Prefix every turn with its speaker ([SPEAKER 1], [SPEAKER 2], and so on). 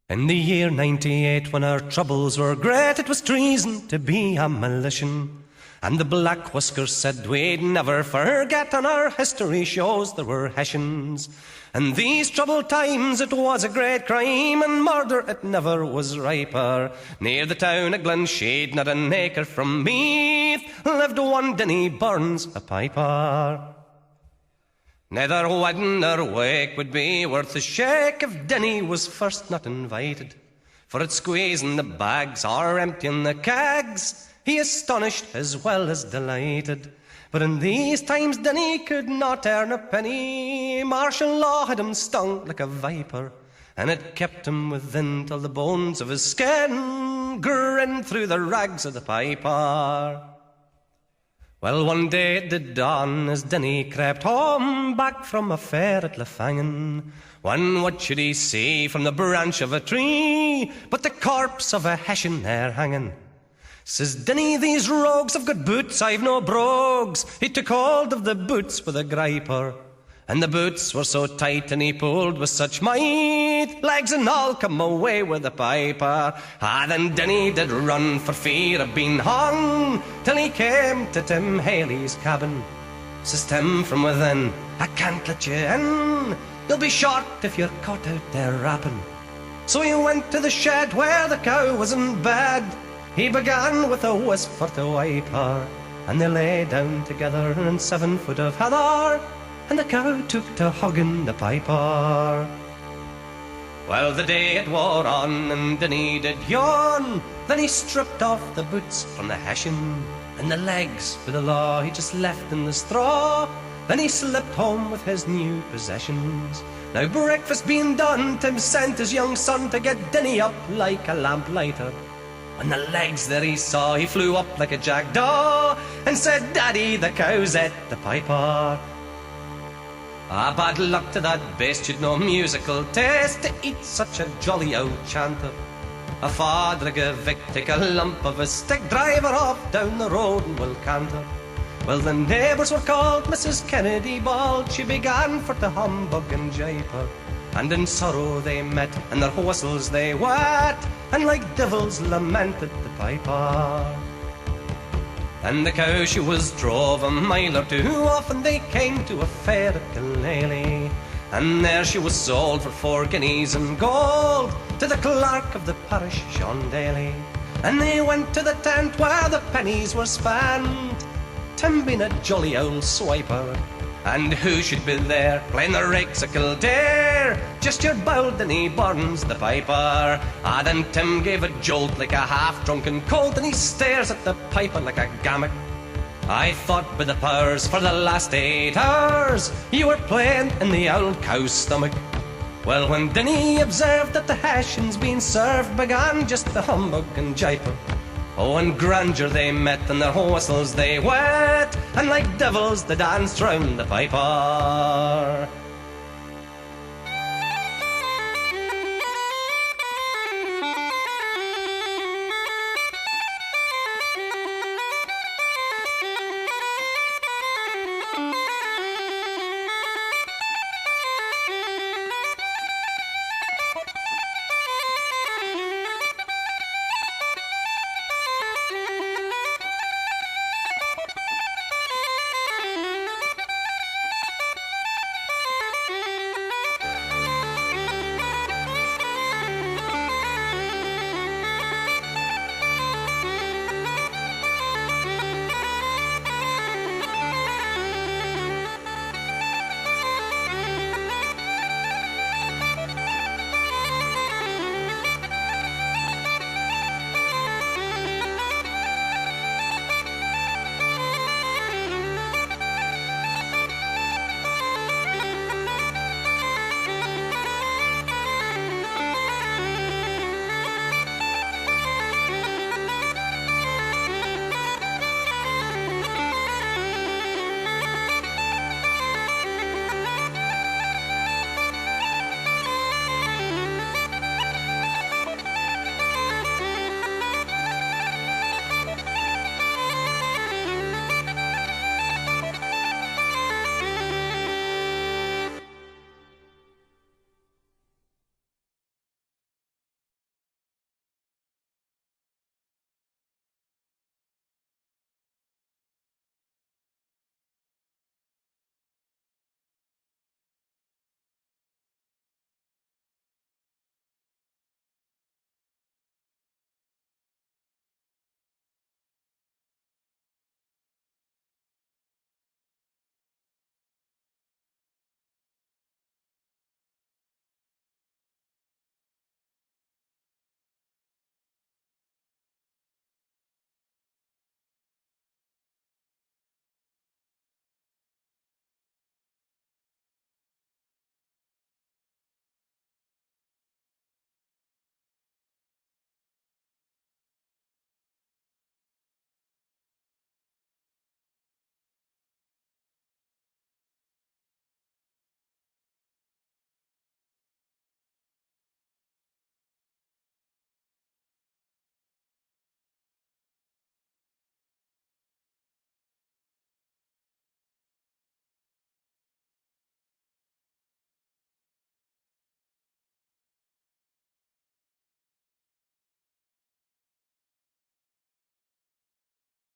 [SPEAKER 1] In the year 98, when our troubles were great, it was treason to be a Militian. And the Black Whiskers said we'd never forget, and our history shows there were Hessians. In these troubled times it was a great crime, and murder it never was riper. Near the town of Glenshade, not an acre from Meath, lived one Dinny Burns, a piper. Neither wedding nor wake would be worth a shake if Dinny was first not invited. For at squeezing the bags or emptying the kegs, he astonished as well as delighted. But in these times Dinny could not earn a penny. Martial law had him stung like a viper, and it kept him within till the bones of his skin grinned through the rags of the piper. Well, one day it did dawn as Dinny crept home back from a fair at Lefangin, when what should he see from the branch of a tree but the corpse of a Hessian there hanging? Says Dinny, these rogues have got boots, I've no brogues. He took hold of the boots with a griper, and the boots were so tight and he pulled with such might, legs and all come away with the piper. Then Dinny did run for fear of being hung, till he came to Tim Haley's cabin. Says Tim from within, I can't let you in, you'll be shot if you're caught out there rapping. So he went to the shed where the cow was in bed. He began with a whisper to wipe her, and they lay down together in 7 foot of heather, and the cow took to hugging the piper. Well, the day it wore on, and Dinny did yawn. Then he stripped off the boots from the Hessian, and the legs for the law he just left in the straw. Then he slipped home with his new possessions. Now breakfast being done, Tim sent his young son to get Dinny up like a lamplighter. When the legs there he saw, he flew up like a jackdaw, and said, Daddy, the cow's at the piper. Bad luck to that beast, you'd no musical taste to eat such a jolly old chanter. A father gave Vic, take a lump of a stick, drive her off down the road and we'll canter. Well, the neighbours were called, Mrs. Kennedy bawled, she began for to humbug and jape her. And in sorrow they met, and their whistles they wet, and like devils lamented the piper. And the cow she was drove a mile or two off, and they came to a fair at Killaley, and there she was sold for 4 guineas in gold to the clerk of the parish, Sean Daly. And they went to the tent where the pennies were spent, Tim being a jolly old swiper. And who should be there playing the rakes of Kildare? Just your bold Dinny Burns, the piper. Then Tim gave a jolt like a half-drunken colt, and he stares at the piper like a gammock. I thought by the powers, for the last 8 hours you were playing in the old cow's stomach. Well, when Dinny observed that the Hessians being served began just the humbug and jiper. Oh, and grandeur they met, and their whistles they wet, and like devils they danced round the piper.